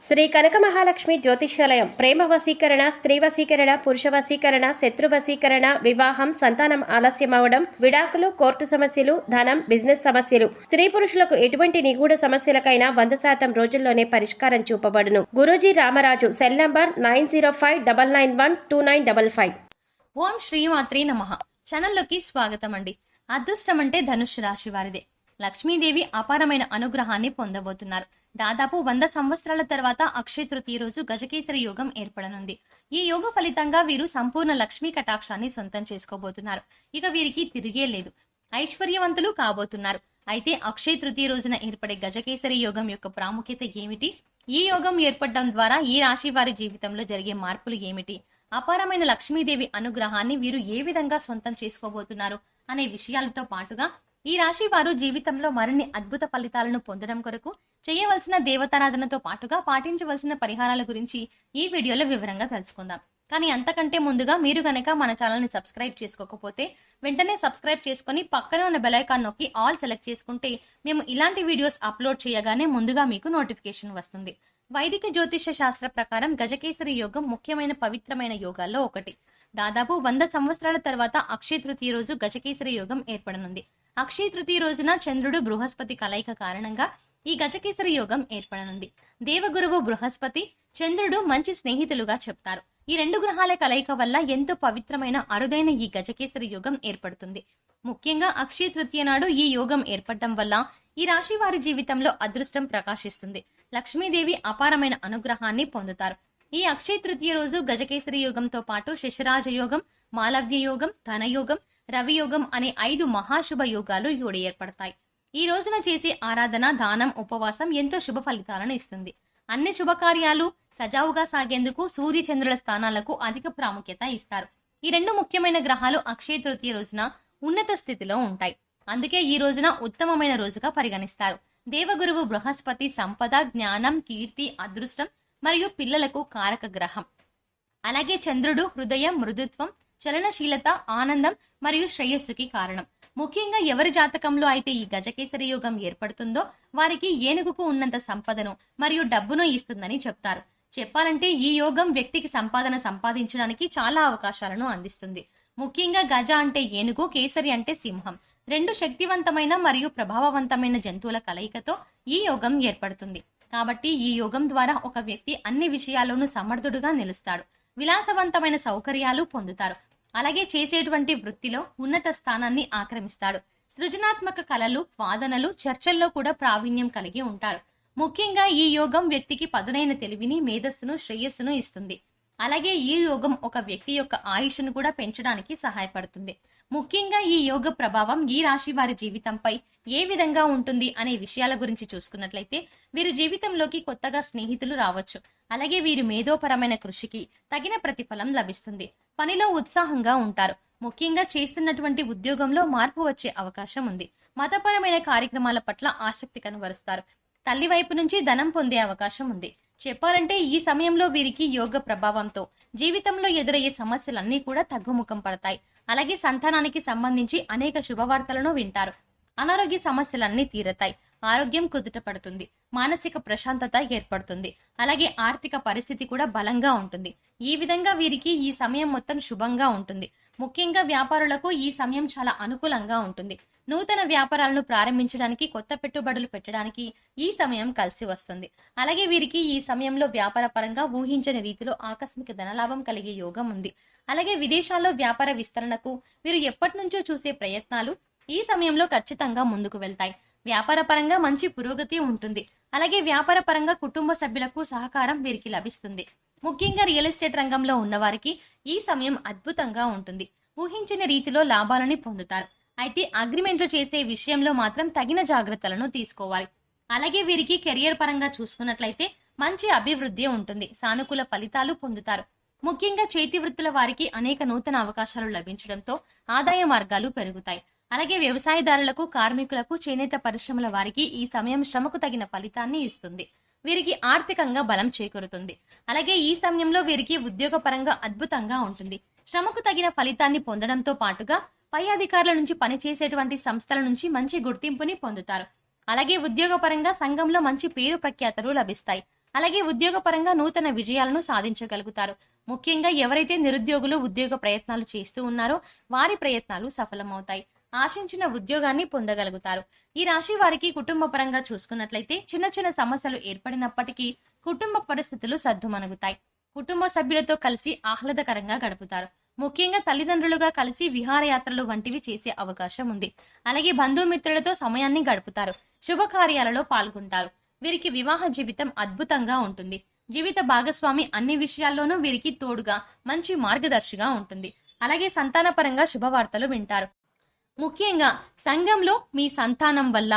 శ్రీ కనక మహాలక్ష్మి జ్యోతిష్యాలయం ప్రేమ వశీకరణ, స్త్రీ వశీకరణ, పురుష వశీకరణ, శత్రు వశీకరణ, వివాహం, సంతానం ఆలస్యమవడం, విడాకులు, కోర్టు సమస్యలు, ధనం, బిజినెస్ సమస్యలు, స్త్రీ పురుషులకు ఎటువంటి నిగూఢ సమస్యలకైనా 100% రోజుల్లోనే పరిష్కారం చూపబడును. గురూజీ రామరాజు. Cell number 9059912955. ఓం శ్రీమాత్రే నమః. ఛానల్లోకి స్వాగతం అండి. అదృష్టం అంటే ధనుస్సు రాశి వారిదే. లక్ష్మీదేవి అపారమైన అనుగ్రహాన్ని పొందబోతున్నారు. దాదాపు 100 సంవత్సరాల తర్వాత అక్షయ తృతీయ రోజు గజకేసరి యోగం ఏర్పడనుంది. ఈ యోగ ఫలితంగా వీరు సంపూర్ణ లక్ష్మీ కటాక్షాన్ని సొంతం చేసుకోబోతున్నారు. ఇక వీరికి తిరిగే లేదు, ఐశ్వర్యవంతులు కాబోతున్నారు. అయితే అక్షయ తృతీయ రోజున ఏర్పడే గజకేసరి యోగం యొక్క ప్రాముఖ్యత ఏమిటి, ఈ యోగం ఏర్పడడం ద్వారా ఈ రాశి వారి జీవితంలో జరిగే మార్పులు ఏమిటి, అపారమైన లక్ష్మీదేవి అనుగ్రహాన్ని వీరు ఏ విధంగా సొంతం చేసుకోబోతున్నారు అనే విషయాలతో పాటుగా ఈ రాశి వారు జీవితంలో మరిన్ని అద్భుత ఫలితాలను పొందడం కొరకు చేయవలసిన దేవతారాధనతో పాటుగా పాటించవలసిన పరిహారాల గురించి ఈ వీడియోలో వివరంగా తెలుసుకుందాం. కానీ అంతకంటే ముందుగా మీరు గనక మన ఛానల్ని సబ్స్క్రైబ్ చేసుకోకపోతే వెంటనే సబ్స్క్రైబ్ చేసుకుని పక్కనే ఉన్న బెల్ ఐకాన్ నొక్కి ఆల్ సెలెక్ట్ చేసుకుంటే మేము ఇలాంటి వీడియోస్ అప్లోడ్ చేయగానే ముందుగా మీకు నోటిఫికేషన్ వస్తుంది. వైదిక జ్యోతిష శాస్త్ర ప్రకారం గజకేసరి యోగం ముఖ్యమైన పవిత్రమైన యోగాల్లో ఒకటి. దాదాపు 100 సంవత్సరాల తర్వాత అక్షయ తృతీయ రోజు గజకేసరి యోగం ఏర్పడనుంది. అక్షయ తృతీయ రోజున చంద్రుడు బృహస్పతి కలయిక కారణంగా ఈ గజకేసరి యోగం ఏర్పడనుంది. దేవగురువు బృహస్పతి, చంద్రుడు మంచి స్నేహితులుగా చెప్తారు. ఈ రెండు గ్రహాల కలయిక వల్ల ఎంతో పవిత్రమైన అరుదైన ఈ గజకేసరి యోగం ఏర్పడుతుంది. ముఖ్యంగా అక్షయ తృతీయ నాడు ఈ యోగం ఏర్పడటం వల్ల ఈ రాశి వారి జీవితంలో అదృష్టం ప్రకాశిస్తుంది. లక్ష్మీదేవి అపారమైన అనుగ్రహాన్ని పొందుతారు. ఈ అక్షయ తృతీయ రోజు గజకేసరి యోగంతో పాటు శశరాజ యోగం, మాలవ్య యోగం, ధనయోగం, రవియోగం అనే 5 మహాశుభ యోగాలు కూడా ఏర్పడతాయి. ఈ రోజున చేసే ఆరాధన, దానం, ఉపవాసం ఎంతో శుభ ఫలితాలను ఇస్తుంది. అన్ని శుభకార్యాలు సజావుగా సాగేందుకు సూర్య చంద్రుల స్థానాలకు అధిక ప్రాముఖ్యత ఇస్తారు. ఈ రెండు ముఖ్యమైన గ్రహాలు అక్షయ తృతీయ రోజున ఉన్నత స్థితిలో ఉంటాయి. అందుకే ఈ రోజున ఉత్తమమైన రోజుగా పరిగణిస్తారు. దేవగురువు బృహస్పతి సంపద, జ్ఞానం, కీర్తి, అదృష్టం మరియు పిల్లలకు కారక గ్రహం. అలాగే చంద్రుడు హృదయం, మృదుత్వం, చలనశీలత, ఆనందం మరియు శ్రేయస్సుకి కారణం. ముఖ్యంగా ఎవరి జాతకంలో అయితే ఈ గజకేసరి యోగం ఏర్పడుతుందో వారికి ఏనుగుకు ఉన్నంత సంపదను మరియు డబ్బును ఇస్తుందని చెప్తారు. చెప్పాలంటే ఈ యోగం వ్యక్తికి సంపాదన సంపాదించడానికి చాలా అవకాశాలను అందిస్తుంది. ముఖ్యంగా గజ అంటే ఏనుగు, కేసరి అంటే సింహం. రెండు శక్తివంతమైన మరియు ప్రభావవంతమైన జంతువుల కలయికతో ఈ యోగం ఏర్పడుతుంది. కాబట్టి ఈ యోగం ద్వారా ఒక వ్యక్తి అన్ని విషయాల్లోనూ సమర్థుడుగా నిలుస్తాడు. విలాసవంతమైన సౌకర్యాలు పొందుతారు. అలాగే చేసేటువంటి వృత్తిలో ఉన్నత స్థానాన్ని ఆక్రమిస్తాడు. సృజనాత్మక కళలు, వాదనలు, చర్చల్లో కూడా ప్రావీణ్యం కలిగి ఉంటారు. ముఖ్యంగా ఈ యోగం వ్యక్తికి పదునైన తెలివిని, మేధస్సును, శ్రేయస్సును ఇస్తుంది. అలాగే ఈ యోగం ఒక వ్యక్తి యొక్క ఆయుష్ను కూడా పెంచడానికి సహాయపడుతుంది. ముఖ్యంగా ఈ యోగ ప్రభావం ఈ రాశి వారి జీవితంపై ఏ విధంగా ఉంటుంది అనే విషయాల గురించి చూసుకున్నట్లయితే వీరి జీవితంలోకి కొత్తగా స్నేహితులు రావచ్చు. అలాగే వీరి మేధోపరమైన కృషికి తగిన ప్రతిఫలం లభిస్తుంది. పనిలో ఉత్సాహంగా ఉంటారు. ముఖ్యంగా చేస్తున్నటువంటి ఉద్యోగంలో మార్పు వచ్చే అవకాశం ఉంది. మతపరమైన కార్యక్రమాల పట్ల ఆసక్తి కనబరుస్తారు. తల్లి వైపు నుంచి ధనం పొందే అవకాశం ఉంది. చెప్పాలంటే ఈ సమయంలో వీరికి యోగ ప్రభావంతో జీవితంలో ఎదురయ్యే సమస్యలన్నీ కూడా తగ్గుముఖం పడతాయి. అలాగే సంతానానికి సంబంధించి అనేక శుభవార్తలను వింటారు. అనారోగ్య సమస్యలన్నీ తీరతాయి. ఆరోగ్యం కుదుట పడుతుంది. మానసిక ప్రశాంతత ఏర్పడుతుంది. అలాగే ఆర్థిక పరిస్థితి కూడా బలంగా ఉంటుంది. ఈ విధంగా వీరికి ఈ సమయం మొత్తం శుభంగా ఉంటుంది. ముఖ్యంగా వ్యాపారులకు ఈ సమయం చాలా అనుకూలంగా ఉంటుంది. నూతన వ్యాపారాలను ప్రారంభించడానికి, కొత్త పెట్టుబడులు పెట్టడానికి ఈ సమయం కలిసి వస్తుంది. అలాగే వీరికి ఈ సమయంలో వ్యాపార పరంగా ఊహించని రీతిలో ఆకస్మిక ధనలాభం కలిగే యోగం ఉంది. అలాగే విదేశాల్లో వ్యాపార విస్తరణకు వీరు ఎప్పటి నుంచో చూసే ప్రయత్నాలు ఈ సమయంలో ఖచ్చితంగా ముందుకు వెళ్తాయి. వ్యాపార పరంగా మంచి పురోగతి ఉంటుంది. అలాగే వ్యాపార పరంగా కుటుంబ సభ్యులకు సహకారం వీరికి లభిస్తుంది. ముఖ్యంగా రియల్ ఎస్టేట్ రంగంలో ఉన్నవారికి ఈ సమయం అద్భుతంగా ఉంటుంది. ఊహించని రీతిలో లాభాలని పొందుతారు. అయితే అగ్రిమెంట్లు చేసే విషయంలో మాత్రం తగిన జాగ్రత్తలను తీసుకోవాలి. అలాగే వీరికి కెరియర్ పరంగా చూసుకున్నట్లయితే మంచి అభివృద్ధి ఉంటుంది. సానుకూల ఫలితాలు పొందుతారు. ముఖ్యంగా చేతి వృత్తుల వారికి అనేక నూతన అవకాశాలు లభించడంతో ఆదాయ మార్గాలు పెరుగుతాయి. అలాగే వ్యవసాయదారులకు, కార్మికులకు, చేనేత పరిశ్రమల వారికి ఈ సమయం శ్రమకు తగిన ఫలితాన్ని ఇస్తుంది. వీరికి ఆర్థికంగా బలం చేకూరుతుంది. అలాగే ఈ సమయంలో వీరికి ఉద్యోగ పరంగా అద్భుతంగా ఉంటుంది. శ్రమకు తగిన ఫలితాన్ని పొందడంతో పాటుగా పై అధికారుల నుంచి పనిచేసేటువంటి సంస్థల నుంచి మంచి గుర్తింపుని పొందుతారు. అలాగే ఉద్యోగపరంగా సంఘంలో మంచి పేరు ప్రఖ్యాతలు లభిస్తాయి. అలాగే ఉద్యోగపరంగా నూతన విజయాలను సాధించగలుగుతారు. ముఖ్యంగా ఎవరైతే నిరుద్యోగులు ఉద్యోగ ప్రయత్నాలు చేస్తూ ఉన్నారో వారి ప్రయత్నాలు సఫలమవుతాయి. ఆశించిన ఉద్యోగాన్ని పొందగలుగుతారు. ఈ రాశి వారికి కుటుంబ పరంగా చూసుకున్నట్లయితే చిన్న చిన్న సమస్యలు ఏర్పడినప్పటికీ కుటుంబ పరిస్థితులు సద్దుమణుగుతాయి. కుటుంబ సభ్యులతో కలిసి ఆహ్లాదకరంగా గడుపుతారు. ముఖ్యంగా తల్లిదండ్రులుగా కలిసి విహారయాత్రలు వంటివి చేసే అవకాశం ఉంది. అలాగే బంధుమిత్రులతో సమయాన్ని గడుపుతారు. శుభకార్యాలలో పాల్గొంటారు. వీరికి వివాహ జీవితం అద్భుతంగా ఉంటుంది. జీవిత భాగస్వామి అన్ని విషయాల్లోనూ వీరికి తోడుగా మంచి మార్గదర్శిగా ఉంటుంది. అలాగే సంతానపరంగా శుభవార్తలు వింటారు. ముఖ్యంగా సంఘంలో మీ సంతానం వల్ల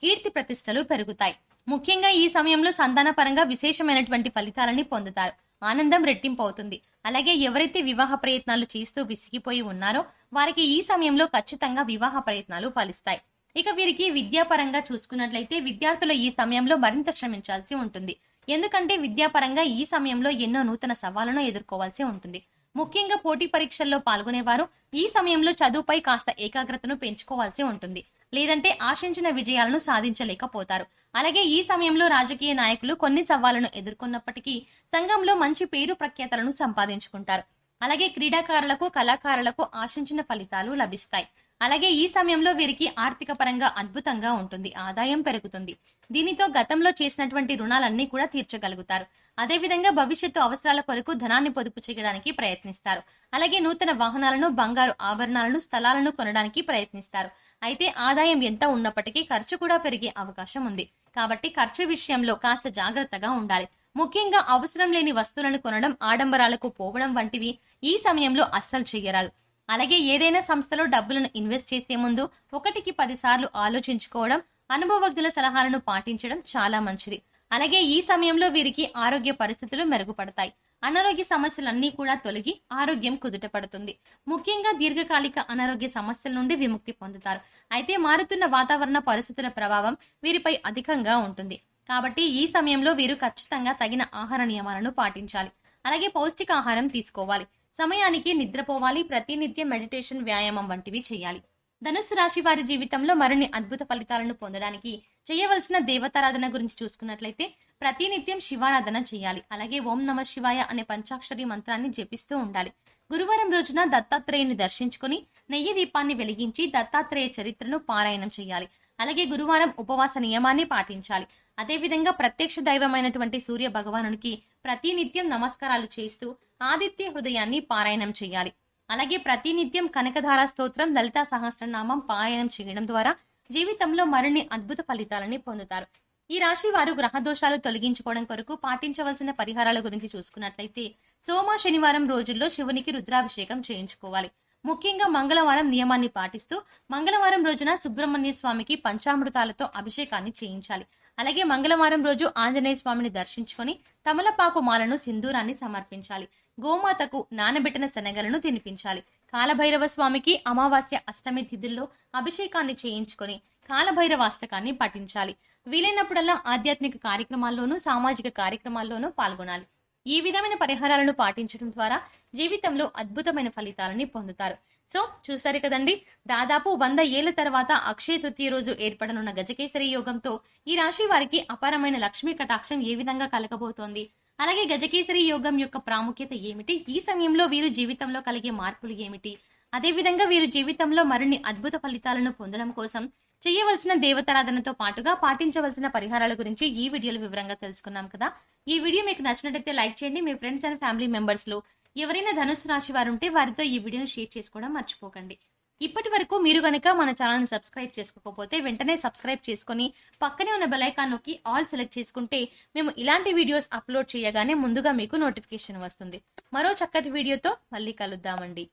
కీర్తి ప్రతిష్టలు పెరుగుతాయి. ముఖ్యంగా ఈ సమయంలో సంతానపరంగా విశేషమైనటువంటి ఫలితాలని పొందుతారు. ఆనందం రెట్టింపు అవుతుంది. అలాగే ఎవరైతే వివాహ ప్రయత్నాలు చేస్తూ విసిగిపోయి ఉన్నారో వారికి ఈ సమయంలో ఖచ్చితంగా వివాహ ప్రయత్నాలు ఫలిస్తాయి. ఇక వీరికి విద్యాపరంగా చూసుకున్నట్లయితే విద్యార్థులు ఈ సమయంలో మరింత శ్రమించాల్సి ఉంటుంది. ఎందుకంటే విద్యాపరంగా ఈ సమయంలో ఎన్నో నూతన సవాళ్లను ఎదుర్కోవాల్సి ఉంటుంది. ముఖ్యంగా పోటీ పరీక్షల్లో పాల్గొనేవారు ఈ సమయంలో చదువుపై కాస్త ఏకాగ్రతను పెంచుకోవాల్సి ఉంటుంది. లేదంటే ఆశించిన విజయాలను సాధించలేకపోతారు. అలాగే ఈ సమయంలో రాజకీయ నాయకులు కొన్ని సవాళ్లను ఎదుర్కొన్నప్పటికీ సంఘంలో మంచి పేరు ప్రఖ్యాతలను సంపాదించుకుంటారు. అలాగే క్రీడాకారులకు కళాకారులకు ఆశించిన ఫలితాలు లభిస్తాయి. అలాగే ఈ సమయంలో వీరికి ఆర్థిక పరంగా అద్భుతంగా ఉంటుంది. ఆదాయం పెరుగుతుంది. దీనితో గతంలో చేసినటువంటి రుణాలన్నీ కూడా తీర్చగలుగుతారు. అదేవిధంగా భవిష్యత్తు అవసరాల కొరకు ధనాన్ని పొదుపు చేయడానికి ప్రయత్నిస్తారు. అలాగే నూతన వాహనాలను, బంగారు ఆభరణాలను, స్థలాలను కొనడానికి ప్రయత్నిస్తారు. అయితే ఆదాయం ఎంత ఉన్నప్పటికీ ఖర్చు కూడా పెరిగే అవకాశం ఉంది. కాబట్టి ఖర్చు విషయంలో కాస్త జాగ్రత్తగా ఉండాలి. ముఖ్యంగా అవసరం లేని వస్తువులను కొనడం, ఆడంబరాలకు పోవడం వంటివి ఈ సమయంలో అస్సలు చెయ్యరాదు. అలాగే ఏదైనా సంస్థలో డబ్బులను ఇన్వెస్ట్ చేసే ముందు 1కి 10 సార్లు ఆలోచించుకోవడం, అనుభవజ్ఞుల సలహాలను పాటించడం చాలా మంచిది. అలాగే ఈ సమయంలో వీరికి ఆరోగ్య పరిస్థితులు మెరుగుపడతాయి. అనారోగ్య సమస్యలన్నీ కూడా తొలగి ఆరోగ్యం కుదుటపడుతుంది. ముఖ్యంగా దీర్ఘకాలిక అనారోగ్య సమస్యల నుండి విముక్తి పొందుతారు. అయితే మారుతున్న వాతావరణ పరిస్థితుల ప్రభావం వీరిపై అధికంగా ఉంటుంది. కాబట్టి ఈ సమయంలో వీరు ఖచ్చితంగా తగిన ఆహార నియమాలను పాటించాలి. అలాగే పౌష్టికాహారం తీసుకోవాలి. సమయానికి నిద్రపోవాలి. ప్రతినిత్యం మెడిటేషన్, వ్యాయామం వంటివి చేయాలి. ధనుస్సు రాశి వారి జీవితంలో మరిన్ని అద్భుత ఫలితాలను పొందడానికి చేయవలసిన దేవతారాధన గురించి చూసుకున్నట్లయితే ప్రతినిత్యం శివారాధన చేయాలి. అలాగే ఓం నమ శివాయ అనే పంచాక్షరి మంత్రాన్ని జపిస్తూ ఉండాలి. గురువారం రోజున దత్తాత్రేయుని దర్శించుకుని నెయ్యి దీపాన్ని వెలిగించి దత్తాత్రేయ చరిత్రను పారాయణం చేయాలి. అలాగే గురువారం ఉపవాస నియమాన్ని పాటించాలి. అదేవిధంగా ప్రత్యక్ష దైవమైనటువంటి సూర్య భగవానునికి ప్రతినిత్యం నమస్కారాలు చేస్తూ ఆదిత్య హృదయాన్ని పారాయణం చేయాలి. అలాగే ప్రతినిత్యం కనకధార స్తోత్రం, లలితా సహస్రనామం పారాయణం చేయడం ద్వారా జీవితంలో మరిన్ని అద్భుత ఫలితాలని పొందుతారు. ఈ రాశి వారు గ్రహ దోషాలు తొలగించుకోవడం కొరకు పాటించవలసిన పరిహారాల గురించి చూసుకున్నట్లయితే సోమ, శనివారం రోజుల్లో శివునికి రుద్రాభిషేకం చేయించుకోవాలి. ముఖ్యంగా మంగళవారం నియమాన్ని పాటిస్తూ మంగళవారం రోజున సుబ్రహ్మణ్య స్వామికి పంచామృతాలతో అభిషేకాన్ని చేయించాలి. అలాగే మంగళవారం రోజు ఆంజనేయ స్వామిని దర్శించుకొని తమలపాకు మాలను, సింధూరాన్ని సమర్పించాలి. గోమాతకు నానబెట్టిన శనగలను తినిపించాలి. కాలభైరవ స్వామికి అమావాస్య, అష్టమి తిథుల్లో అభిషేకాన్ని చేయించుకొని కాలభైరవాష్టకాన్ని పఠించాలి. వీలైనప్పుడల్లా ఆధ్యాత్మిక కార్యక్రమాల్లోనూ సామాజిక కార్యక్రమాల్లోనూ పాల్గొనాలి. ఈ విధమైన పరిహారాలను పాటించడం ద్వారా జీవితంలో అద్భుతమైన ఫలితాలని పొందుతారు. సో చూసారు కదండి, దాదాపు 100 ఏళ్ల తర్వాత అక్షయ తృతీయ రోజు ఏర్పడనున్న గజకేసరి యోగంతో ఈ రాశి వారికి అపారమైన లక్ష్మీ కటాక్షం ఏ విధంగా కలగబోతోంది, అలాగే గజకేసరి యోగం యొక్క ప్రాముఖ్యత ఏమిటి, ఈ సమయంలో వీరు జీవితంలో కలిగే మార్పులు ఏమిటి, అదేవిధంగా వీరు జీవితంలో మరిన్ని అద్భుత ఫలితాలను పొందడం కోసం చేయవలసిన దేవతారాధనతో పాటుగా పాటించవలసిన పరిహారాల గురించి ఈ వీడియోలో వివరంగా తెలుసుకున్నాం కదా. ఈ వీడియో మీకు నచ్చినట్లయితే లైక్ చేయండి. మీ ఫ్రెండ్స్ అండ్ ఫ్యామిలీ మెంబర్స్ లో ఎవరైనా ధనుస్సు రాశి వారు ఉంటే వారితో ఈ వీడియోను షేర్ చేసుకోవడం మర్చిపోకండి. ఇప్పటి వరకు మీరు గనక మన ఛానల్ సబ్స్క్రైబ్ చేసుకోకపోతే వెంటనే సబ్స్క్రైబ్ చేసుకుని పక్కనే ఉన్న బెల్ ఐకాన్ నొక్కి ఆల్ సెలెక్ట్ చేసుకుంటే మేము ఇలాంటి వీడియోస్ అప్లోడ్ చేయగానే ముందుగా మీకు నోటిఫికేషన్ వస్తుంది. మరో చక్కటి వీడియోతో మళ్ళీ కలుద్దామండి.